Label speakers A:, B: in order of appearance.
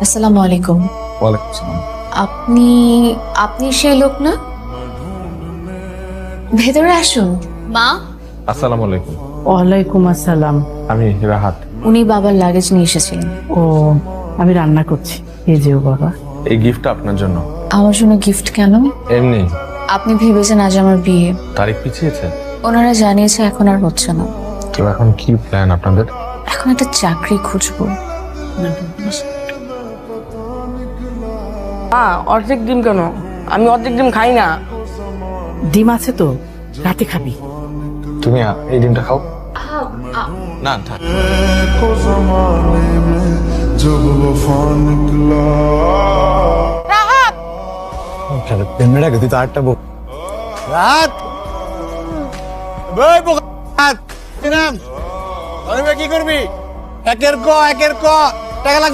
A: আসসালামু আলাইকুম।
B: ওয়ালাইকুম আসসালাম।
A: আপনি আপনি সেই লোক না? ভেতরে আসুন। মা,
B: আসসালামু আলাইকুম।
C: ওয়ালাইকুম আসসালাম।
B: আমি রাহাত।
A: উনি বাবার লাগেজ নিয়ে এসেছিলেন।
C: ও, আমি রান্না করছি। এই যেও বাবা।
B: এই গিফটটা আপনার জন্য।
A: আমার জন্য গিফট কেন?
B: এমনি।
A: আপনি ভেবেছেন আজ আমার বিয়ে।
B: তারিখ পিছিয়েছে।
A: ওনারা জানিয়েছে এখন আর হচ্ছে না।
B: তো এখন কি প্ল্যান আপনাদের?
A: এখন একটা চাকরি খুঁজবো।
D: অর্ধেক ডিম কেন? আমি অর্ধেক ডিম খাই না।
C: ডিম আছে তো, রাতে খাবি।
B: তুমি এই ডিমটা খাও। না থাক।
E: তুই তো আটটা বক রাত কি করবি? একের ক টাকা লাগবে।